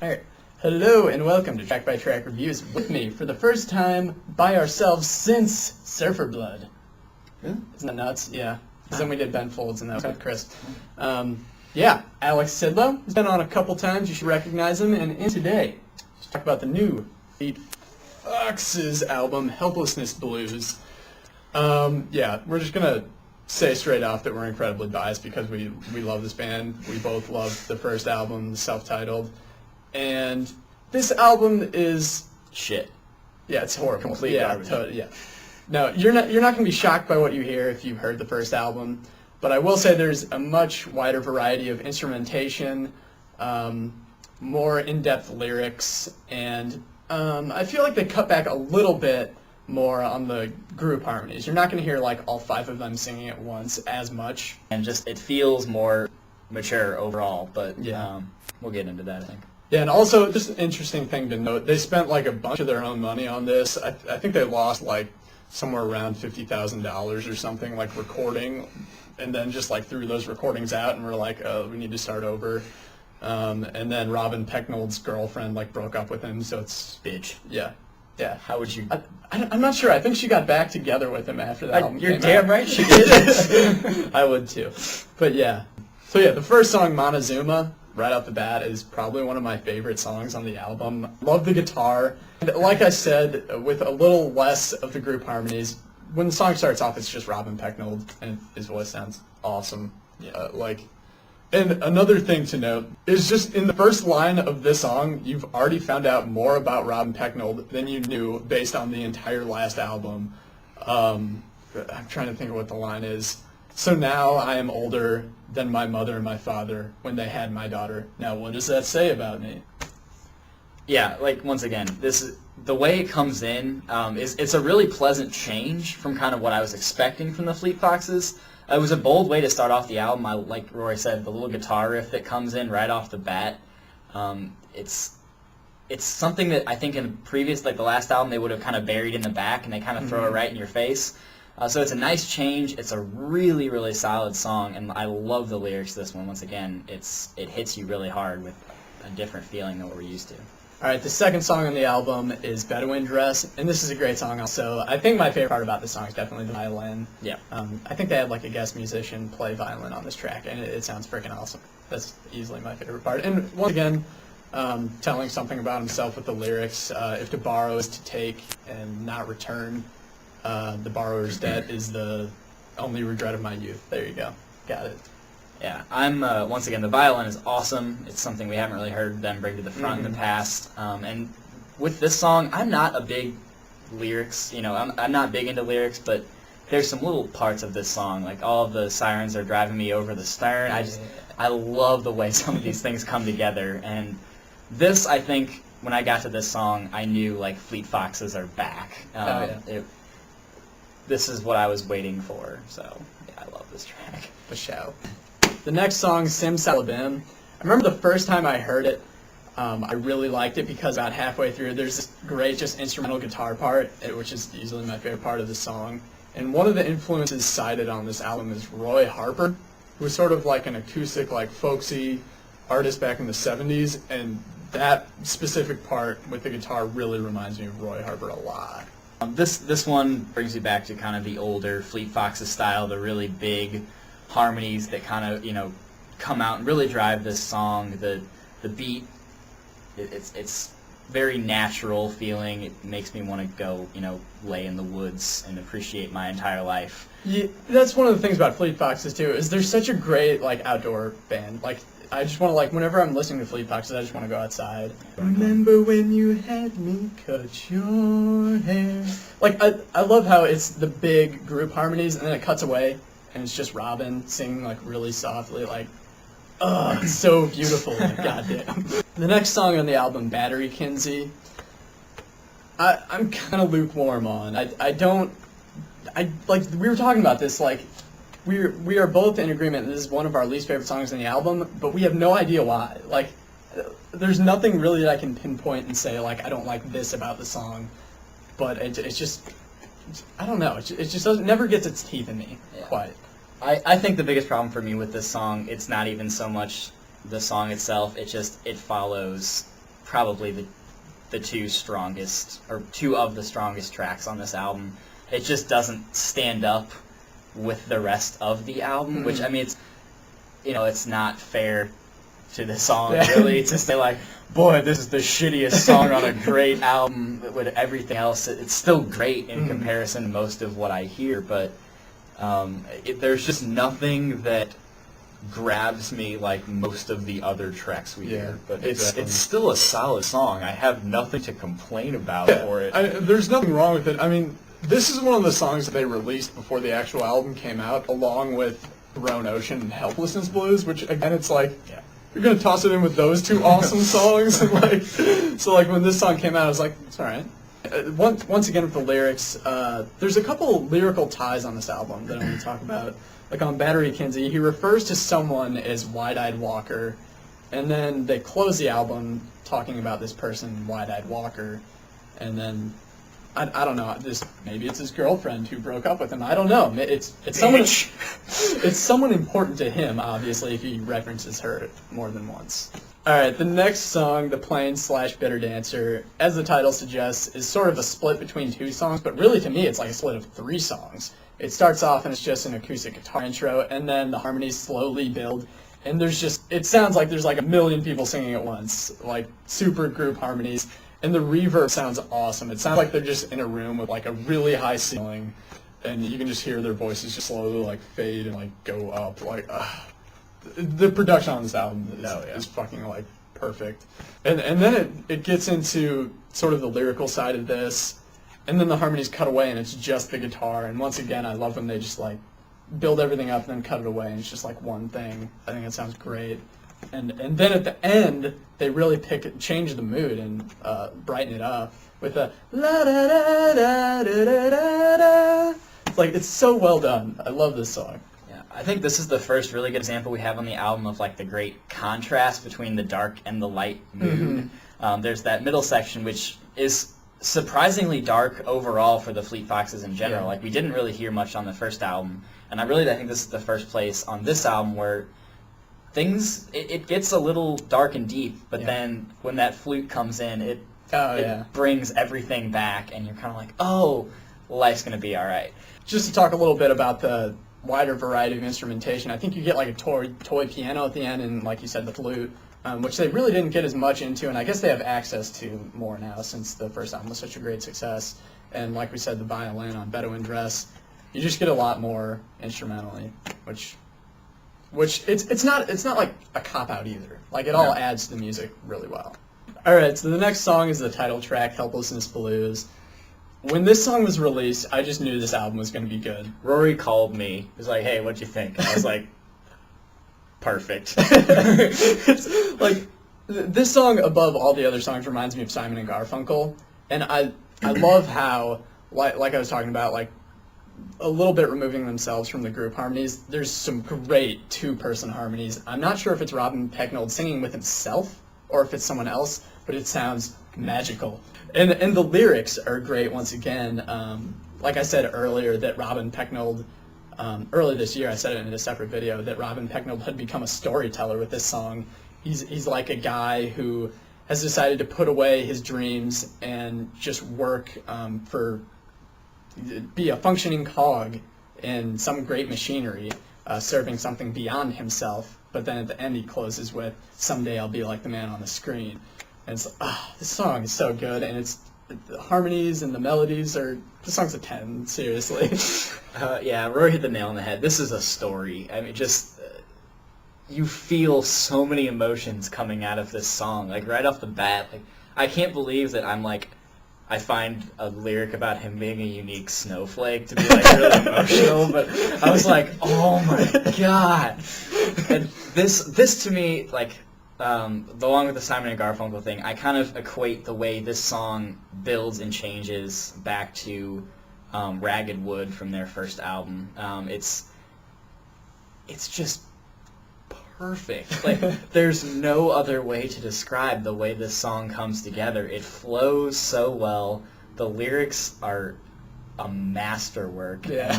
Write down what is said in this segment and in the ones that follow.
Alright, hello and welcome to Track by Track Reviews with me for the first time by ourselves since Surfer Blood. Really? Isn't that nuts? Yeah. Because then we did Ben Folds and that was with Chris. Yeah, Alex Sidlow has been on a couple times. You should recognize him. And in today, let's talk about the new Fleet Foxes album, Helplessness Blues. Yeah, we're just going to say straight off that we're incredibly biased because we love this band. We both loved the first album, the self-titled. And this album is Shit. yeah, it's horrible. Complete garbage. Yeah. No, you're not going to be shocked by what you hear if you've heard the first album, but I will say there's a much wider variety of instrumentation, more in-depth lyrics, and I feel like they cut back a little bit more on the group harmonies. You're not going to hear like all five of them singing at once as much. And just, it feels more mature overall, but Yeah. we'll get into that, I think. Yeah, and also, just an interesting thing to note, they spent like a bunch of their own money on this. I think they lost like somewhere around $50,000 or something, like recording, and then just like threw those recordings out and were like, oh, we need to start over. And then Robin Pecknold's girlfriend like broke up with him, so it's... Bitch. Yeah. Yeah. How would you... I'm not sure. I think she got back together with him after that album You're came damn out. right she did. I would too. But yeah. So yeah, the first song, Montezuma, right off the bat, is probably one of my favorite songs on the album. Love the guitar. And like I said, with a little less of the group harmonies, when the song starts off, it's just Robin Pecknold, and his voice sounds awesome. Yeah, and another thing to note is just in the first line of this song, you've already found out more about Robin Pecknold than you knew based on the entire last album. I'm trying to think of what the line is. So now I am older than my mother and my father when they had my daughter. Now what does that say about me? Yeah, like, once again, the way it comes in, it's a really pleasant change from kind of what I was expecting from the Fleet Foxes. It was a bold way to start off the album. Like Rory said, the little guitar riff that comes in right off the bat. It's something that I think in previous, like the last album, they would have kind of buried in the back, and they kind of throw it right in your face. So it's a nice change. It's a really, really solid song, and I love the lyrics to this one. Once again, it hits you really hard with a different feeling than what we're used to. All right, the second song on the album is Bedouin Dress, and this is a great song also. I think my favorite part about this song is definitely the violin. Yeah. I think they had like a guest musician play violin on this track, and it sounds freaking awesome. That's easily my favorite part. And once again, telling something about himself with the lyrics, if to borrow is to take and not return, the borrower's debt is the only regret of my youth. There you go. Got it. Yeah, I'm, once again, the violin is awesome. It's something we haven't really heard them bring to the front in the past. And with this song, I'm not a big lyrics, I'm not big into lyrics, but there's some little parts of this song, like all of the sirens are driving me over the stern. I love the way some of these things come together. And this, I think, when I got to this song, I knew, like, Fleet Foxes are back. This is what I was waiting for, so yeah, I love this track. For show. The next song, Sim Salabim. I remember the first time I heard it, I really liked it because about halfway through, there's this great just instrumental guitar part, which is easily my favorite part of the song. And one of the influences cited on this album is Roy Harper, who was sort of like an acoustic, like folksy artist back in the 70s, and that specific part with the guitar really reminds me of Roy Harper a lot. This one brings me back to kind of the older Fleet Foxes style, the really big harmonies that kind of, come out and really drive this song. The beat, it's very natural feeling. It makes me want to go, lay in the woods and appreciate my entire life. Yeah, that's one of the things about Fleet Foxes too, is they're such a great outdoor band. I just want to whenever I'm listening to Fleet Foxes, I just want to go outside. Remember when you had me cut your hair? I love how it's the big group harmonies and then it cuts away and it's just Robin singing really softly, it's so beautiful. Goddamn. The next song on the album, Battery Kinsey, I'm kind of lukewarm on. We were talking about this, we are both in agreement this is one of our least favorite songs on the album, but we have no idea why. There's nothing really that I can pinpoint and say, I don't like this about the song, but it's just, I don't know, it just never gets its teeth in me, quite. I think the biggest problem for me with this song, it's not even so much the song itself, it follows probably the two of the strongest tracks on this album. It just doesn't stand up with the rest of the album, which, I mean, it's not fair to the song, really, to say, like, boy, this is the shittiest song on a great album with everything else. It's still great in comparison to most of what I hear, but there's just nothing that grabs me like most of the other tracks we hear. But it's still a solid song. I have nothing to complain about for it. There's nothing wrong with it. I mean, this is one of the songs that they released before the actual album came out, along with Roan Ocean and Helplessness Blues, which, again, it's like, you're going to toss it in with those two awesome songs? So when this song came out, I was like, it's all right. Once again, with the lyrics, there's a couple lyrical ties on this album that I want to talk about. Like on Battery Kinsey, he refers to someone as Wide-Eyed Walker, and then they close the album talking about this person, Wide-Eyed Walker, and then I don't know. Maybe it's his girlfriend who broke up with him. I don't know. It's someone. It's someone important to him, obviously, if he references her more than once. All right, the next song, "The Plain/Bitter Dancer," as the title suggests, is sort of a split between two songs, but really to me, it's like a split of three songs. It starts off and it's just an acoustic guitar intro, and then the harmonies slowly build, and it sounds like there's like a million people singing at once, like super group harmonies. And the reverb sounds awesome. It sounds like they're just in a room with like a really high ceiling, and you can just hear their voices just slowly like fade and like go up. Like the production on this album is fucking like perfect. And then it gets into sort of the lyrical side of this, and then the harmonies cut away and it's just the guitar. And once again, I love when they just like build everything up and then cut it away and it's just like one thing. I think it sounds great. And then at the end, they really change the mood and brighten it up with a la da da da da da da. It's like, it's so well done. I love this song. Yeah, I think this is the first really good example we have on the album of like the great contrast between the dark and the light mood. There's that middle section, which is surprisingly dark overall for the Fleet Foxes in general. Yeah. Like, we didn't really hear much on the first album, and I think this is the first place on this album where it gets a little dark and deep, but then when that flute comes in, it brings everything back, and you're kind of like, oh, life's going to be all right. Just to talk a little bit about the wider variety of instrumentation, I think you get like a toy piano at the end, and like you said, the flute, which they really didn't get as much into, and I guess they have access to more now since the first album was such a great success. And like we said, the violin on Bedouin Dress, you just get a lot more instrumentally, which it's not like a cop-out either. Like, it all adds to the music really well. Alright, so the next song is the title track, Helplessness Blues. When this song was released, I just knew this album was going to be good. Rory called me. He was like, hey, what'd you think? And I was like, perfect. It's like, this song, above all the other songs, reminds me of Simon and Garfunkel. And I love how, like I was talking about, like, a little bit removing themselves from the group harmonies, there's some great two-person harmonies. I'm not sure if it's Robin Pecknold singing with himself or if it's someone else, but it sounds magical. And the lyrics are great once again. Like I said earlier, that Robin Pecknold, early this year, I said it in a separate video, that Robin Pecknold had become a storyteller with this song. He's like a guy who has decided to put away his dreams and just work be a functioning cog in some great machinery, serving something beyond himself. But then at the end he closes with, someday I'll be like the man on the screen. And it's this song is so good, and the harmonies and the melodies are, the song's a 10, seriously. Yeah, Rory hit the nail on the head. This is a story. I mean, just, you feel so many emotions coming out of this song. Like, right off the bat, like, I can't believe that I find a lyric about him being a unique snowflake to be like really emotional, but I was like, oh my god. And this to me, like, along with the Simon and Garfunkel thing, I kind of equate the way this song builds and changes back to Ragged Wood from their first album. It's just perfect. Like, there's no other way to describe the way this song comes together. It flows so well. The lyrics are a masterwork. Yeah.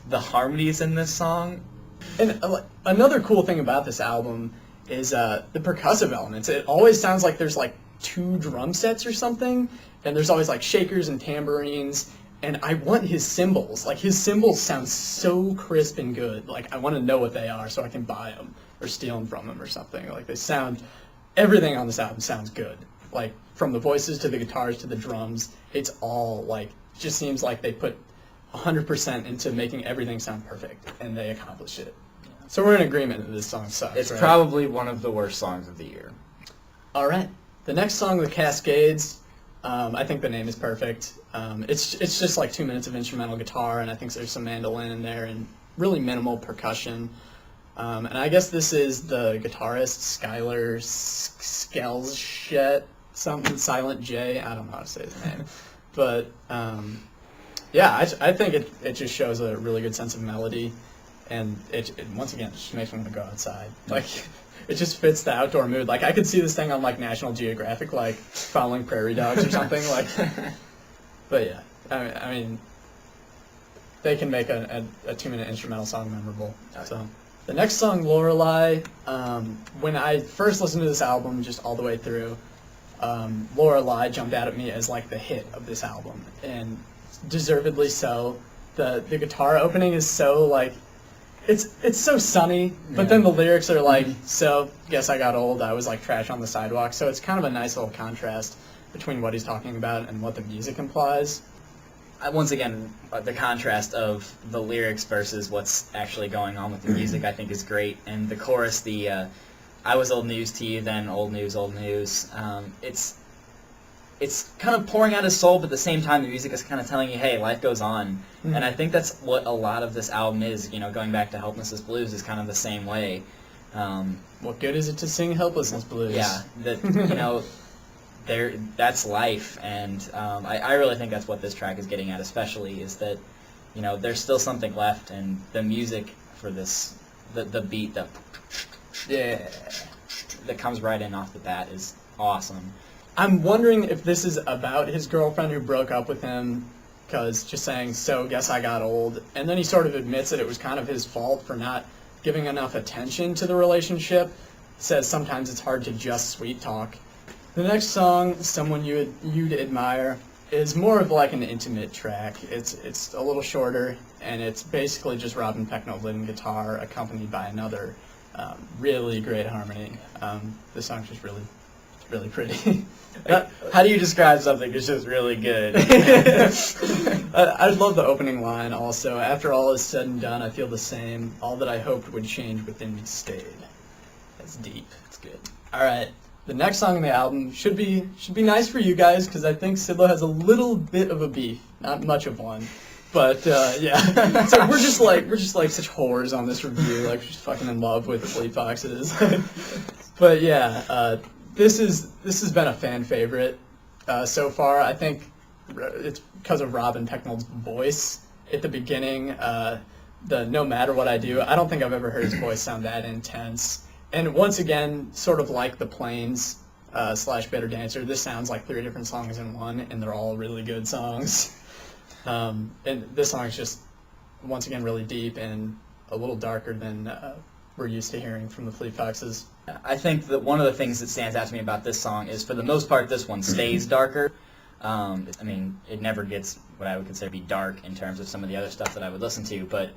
The harmonies in this song. And another cool thing about this album is the percussive elements. It always sounds like there's like 2 drum sets or something, and there's always like shakers and tambourines, and I want his cymbals. Like his cymbals sound so crisp and good. Like I want to know what they are so I can buy them or steal them from him or something. Like they sound, everything on this album sounds good. Like from the voices to the guitars to the drums, it's all like, just seems like they put 100% into making everything sound perfect, and they accomplish it. So we're in agreement that this song sucks. It's right? probably one of the worst songs of the year. All right. The next song, The Cascades, I think the name is perfect. It's just like 2 minutes of instrumental guitar, and I think there's some mandolin in there and really minimal percussion. And I guess this is the guitarist Skylar Skelschet, something Silent J. I don't know how to say his name, but yeah, I think it just shows a really good sense of melody, and it once again just makes me want to go outside. Like it just fits the outdoor mood. Like I could see this thing on like National Geographic, like following prairie dogs or something. Like, but yeah, I mean, they can make a 2-minute instrumental song memorable. So the next song, Lorelei, when I first listened to this album, just all the way through, Lorelei jumped out at me as like the hit of this album, and deservedly so. The guitar opening is so like, it's so sunny, but then the lyrics are like, so guess I got old, I was like trash on the sidewalk. So it's kind of a nice little contrast between what he's talking about and what the music implies. Once again, the contrast of the lyrics versus what's actually going on with the music, I think, is great. And the chorus, I was old news to you, then old news, old news. It's kind of pouring out his soul, but at the same time, the music is kind of telling you, hey, life goes on. Mm-hmm. And I think that's what a lot of this album is. You know, going back to Helplessness Blues is kind of the same way. What good is it to sing Helplessness Blues? Yeah, that, you know, that's life. And I really think that's what this track is getting at, especially, is that, you know, there's still something left, and the music for this, the beat that comes right in off the bat is awesome. I'm wondering if this is about his girlfriend who broke up with him, because just saying, so guess I got old, and then he sort of admits that it was kind of his fault for not giving enough attention to the relationship, says sometimes it's hard to just sweet talk. The next song, Someone You'd Admire, is more of like an intimate track. It's a little shorter, and it's basically just Robin Pecknold leading guitar accompanied by another really great harmony. This song's just really pretty. How do you describe something that's just really good? I love the opening line also. After all is said and done, I feel the same. All that I hoped would change within me stayed. That's deep. It's good. All right. The next song on the album should be nice for you guys, because I think Sidlow has a little bit of a beef. Not much of one. But yeah, so we're just like such whores on this review. Like we're just fucking in love with Fleet Foxes. But yeah, this has been a fan favorite so far. I think it's because of Robin Pecknold's voice at the beginning. The No Matter What I Do, I don't think I've ever heard his voice sound that intense. And once again, sort of like The Plains / Better Dancer, this sounds like 3 different songs in one, and they're all really good songs. And this song is just, once again, really deep and a little darker than we're used to hearing from the Fleet Foxes. I think that one of the things that stands out to me about this song is, for the most part, this one stays darker. I mean, it never gets what I would consider to be dark in terms of some of the other stuff that I would listen to, but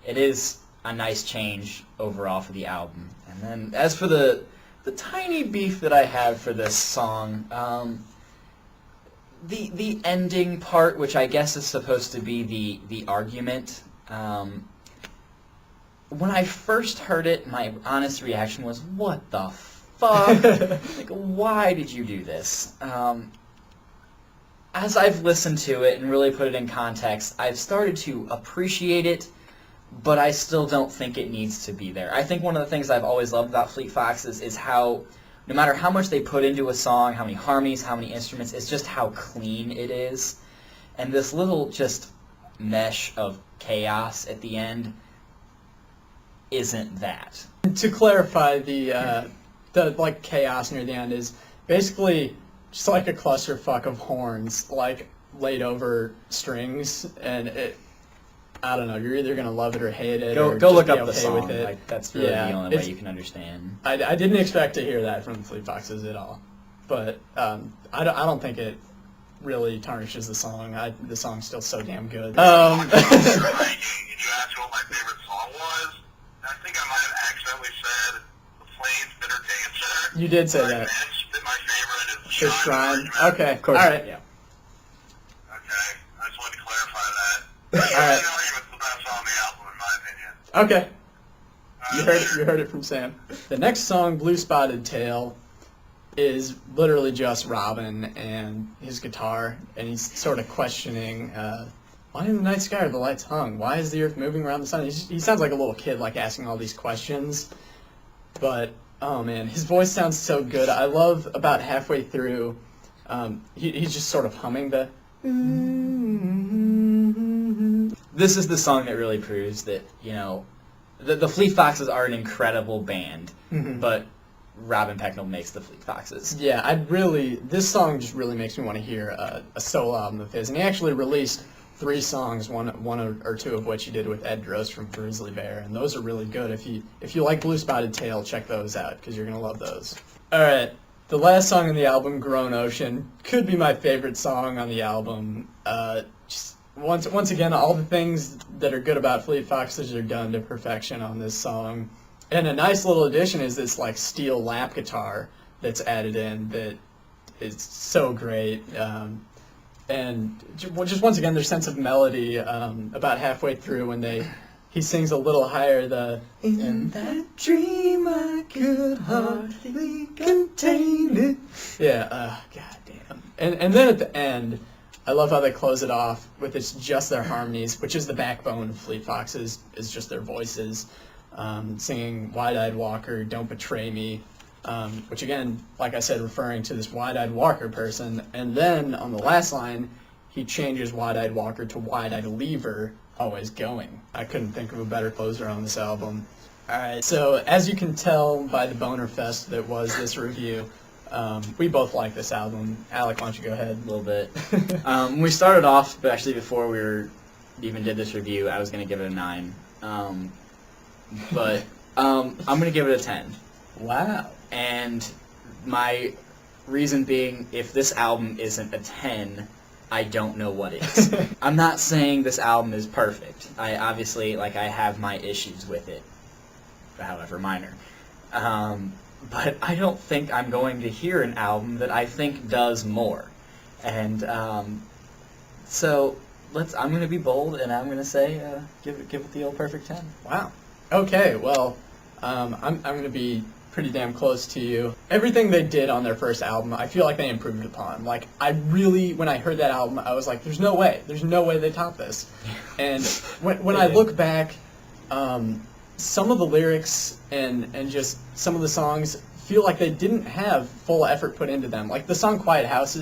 it is a nice change overall for the album. And then, as for the tiny beef that I have for this song, the ending part, which I guess is supposed to be the argument, when I first heard it, my honest reaction was, what the fuck? Like, why did you do this? As I've listened to it and really put it in context, I've started to appreciate it, but I still don't think it needs to be there. I think one of the things I've always loved about Fleet Foxes is how, no matter how much they put into a song, how many harmonies, how many instruments, it's just how clean it is. And this little just mesh of chaos at the end isn't that. To clarify, the like chaos near the end is basically just like a clusterfuck of horns, like laid over strings, and I don't know. You're either gonna love it or hate it. Go just look be up the okay song. with it. Like, that's really the only way you can understand. I didn't expect to hear that from the Fleet Foxes at all. but I don't think it really tarnishes the song. The song's still so damn good. You asked what my favorite song was. I think I might have accidentally said The Flames' Bitter Dancer. You did say that. And my favorite is The Shrine. Okay, Of course. all right. Yeah. Okay, I just wanted to clarify that. All right. It's the best song on the album, in my opinion. Okay. You heard it from Sam. The next song, Blue Spotted Tail, is literally just Robin and his guitar, and he's sort of questioning, why in the night sky are the lights hung? Why is the earth moving around the sun? He sounds like a little kid, like asking all these questions. But, oh man, his voice sounds so good. I love about halfway through, he's just sort of humming the... This is the song that really proves that, you know, the Fleet Foxes are an incredible band, but Robin Pecknold makes the Fleet Foxes. Yeah, this song just really makes me want to hear a solo album of his. And he actually released 3 songs, one or 2 of which he did with Ed Gross from Grizzly Bear, and those are really good. If you like Blue Spotted Tail, check those out, because you're going to love those. All right, the last song on the album, Grown Ocean, could be my favorite song on the album. Just once again, all the things that are good about Fleet Foxes are done to perfection on this song. And a nice little addition is this like steel lap guitar that's added in that is so great. And just once again, their sense of melody about halfway through when he sings a little higher the "In that dream I could hardly contain it." Yeah, goddamn. And then at the end, I love how they close it off with it's just their harmonies, which is the backbone of Fleet Foxes, is just their voices. Singing Wide-Eyed Walker, Don't Betray Me, which again, like I said, referring to this Wide-Eyed Walker person. And then on the last line, he changes Wide-Eyed Walker to Wide-Eyed Lever, Always Going. I couldn't think of a better closer on this album. Alright, so as you can tell by the boner fest that was this review, we both like this album. Alec, why don't you go ahead? A little bit. When we started off, but actually before we even did this review, I was going to give it a 9. But I'm going to give it a 10. Wow. And my reason being, if this album isn't a 10, I don't know what is. I'm not saying this album is perfect. I obviously, I have my issues with it, however minor. But I don't think I'm going to hear an album that I think does more. And so I'm going to be bold, and I'm going to say give it the old perfect 10. Wow. Okay, well, I'm going to be pretty damn close to you. Everything they did on their first album, I feel like they improved upon. When I heard that album, I was like, there's no way they top this. And when I look back, some of the lyrics and just some of the songs feel like they didn't have full effort put into them. Like the song Quiet House,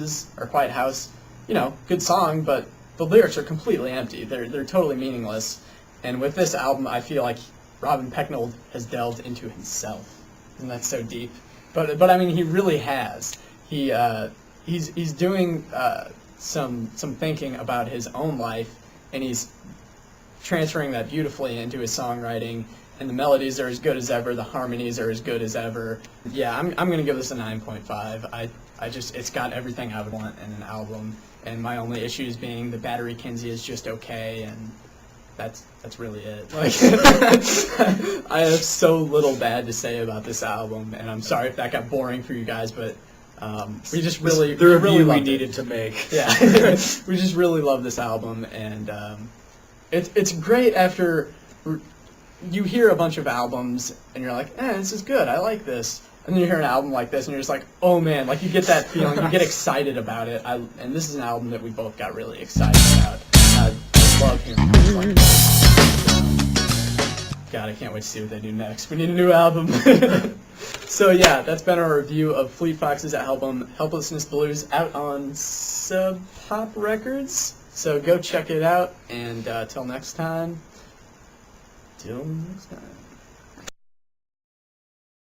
good song, but the lyrics are completely empty. They're totally meaningless. And with this album, I feel like Robin Pecknold has delved into himself, and that's so deep. But I mean, he really has. He's doing some thinking about his own life, and he's transferring that beautifully into his songwriting. And the melodies are as good as ever. The harmonies are as good as ever. Yeah, I'm gonna give this a 9.5. It's got everything I would want in an album. And my only issues being the Battery Kinsey is just okay, and that's really it. I have so little bad to say about this album, and I'm sorry if that got boring for you guys, but we just really the review we needed needed to make. Yeah, we just really love this album, and it's great after you hear a bunch of albums and you're like, this is good, I like this. And then you hear an album like this and you're just like, oh man, you get that feeling, you get excited about it. And this is an album that we both got really excited about. I love hearing things like that. God, I can't wait to see what they do next. We need a new album. So yeah, that's been our review of Fleet Foxes' album Helplessness Blues, out on Sub Pop Records. So go check it out, and till next time.